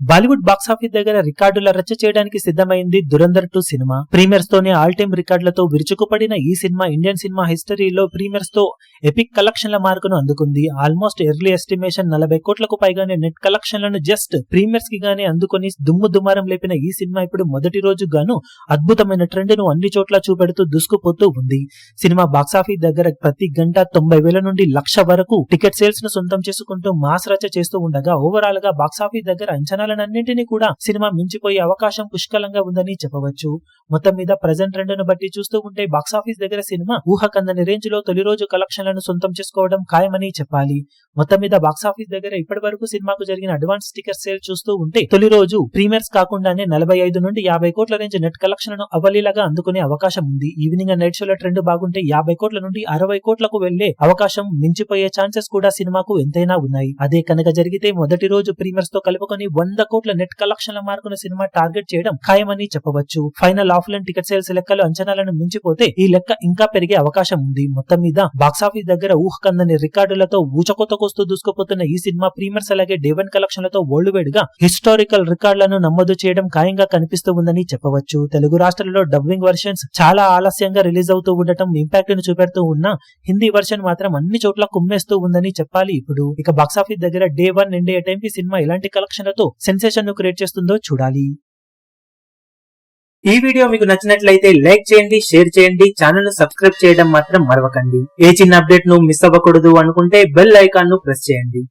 Bollywood box office దగ్గర రికార్డుల రచ్చ చేయడానికి సిద్ధమైంది దురంధర్ 2 సినిమా. ప్రీమియర్స్ తోనే ఆల్ టైమ్ రికార్డులతో విరుచుకుపడిన ఈ సినిమా ఇండియన్ సినిమా హిస్టరీలో ప్రీమియర్స్ తో ఎపిక్ కలెక్షన్ల మార్కును అందుకుంది. ఆల్మోస్ట్ ఎర్లీ ఎస్టిమేషన్ 40 కోట్లకు పైగానే నెట్ కలెక్షన్లను జస్ట్ ప్రీమియర్స్ కి గానీ అందుకొని దుమ్ము దుమారం లేపిన ఈ సినిమా ఇప్పుడు మొదటి రోజు గాను అద్భుతమైన ట్రెండ్ ను అన్ని చోట్ల చూపెడుతూ దూసుకుపోతూ ఉంది. సినిమా బాక్సాఫీస్ దగ్గర ప్రతి గంట 90,000 నుండి 1,00,000 వరకు టికెట్ సేల్స్ ను సొంతం చేసుకుంటూ మాస్ రచ్చ చేస్తూ ఉండగా ఓవరాల్ గా బాక్సాఫీస్ దగ్గర అంచనాలన్నింటినీ కూడా సినిమా మించిపోయే అవకాశం పుష్కలంగా ఉందని చెప్పవచ్చు. మొత్తం మీద ప్రెజెంట్ ట్రెండ్ ను బట్టి చూస్తూ ఉంటే బాక్సాఫీస్ దగ్గర సినిమా ఊహకందని రేంజ్ లో తొలి రోజు కలెక్షన్లను సొంతం చేసుకోవడం ఖాయమని చెప్పాలి. మొత్తం మీద బాక్సాఫీస్ దగ్గర ఇప్పటి వరకు సినిమాకు జరిగిన అడ్వాన్స్ టికెట్ సేల్ చూస్తూ ఉంటే తొలి రోజు ప్రీమియర్స్ కాకుండానే 45 నుండి 50 కోట్ల రేంజ్ నెట్ కలెక్షన్లను అవలీలగా అందుకునే అవకాశం ఉంది. ఈవినింగ్ అండ్ నైట్ షోల ట్రెండ్ బాగుంటే 50 కోట్ల నుండి 60 కోట్లకు వెళ్లే అవకాశం, మించిపోయే ఛాన్సెస్ కూడా సినిమాకు ఎంతైనా ఉన్నాయి. అదే కనుక జరిగితే మొదటి రోజు ప్రీమియర్స్ తో కలుపుకొని 100 కోట్ల నెట్ కలెక్షన్ల మార్కును సినిమా టార్గెట్ చేయడం ఖాయమని చెప్పవచ్చు. ఫైనల్ ఆఫ్లైన్ టికెట్ సేల్స్ లెక్కలు అంచనాలను మించిపోతే ఈ లెక్క ఇంకా పెరిగే అవకాశం ఉంది. మొత్తం మీద బాక్సాఫీస్ దగ్గర ఊహకందని రికార్డులతో ఊచకొత్తకొస్తూ దూసుకుపోతున్న ఈ సినిమా ప్రీమియర్స్ అలాగే డే 1 కలెక్షన్లతో వరల్డ్ వైడ్ గా హిస్టారికల్ రికార్డులను నమోదు చేయడం ఖాయంగా కనిపిస్తూ ఉందని చెప్పవచ్చు. తెలుగు రాష్ట్రాలలో డబ్బింగ్ వర్షన్స్ చాలా ఆలస్యంగా రిలీజ్ అవుతూ ఉండటం ఇంపాక్ట్ ను చూపెడుతూ ఉన్న హిందీ వర్షన్ మాత్రం అన్ని చోట్ల కుమ్మేస్తూ ఉందని చెప్పాలి. ఇప్పుడు ఇక బాక్సాఫీస్ దగ్గర డే 1 ఎండ్ అయ్యే టైం కి సినిమా ఎలాంటి కలెక్షన్లతో సెన్సేషన్ ను క్రియేట్ చేస్తుందో చూడాలి. ఈ వీడియో మీకు నచ్చినట్లయితే లైక్ చేయండి, షేర్ చేయండి, ఛానల్ ను సబ్స్క్రైబ్ చేయడం మాత్రం మరవకండి. ఏ చిన్న అప్డేట్ ను మిస్ అవ్వకూడదు అనుకుంటే బెల్ ఐకాన్ ను ప్రెస్ చేయండి.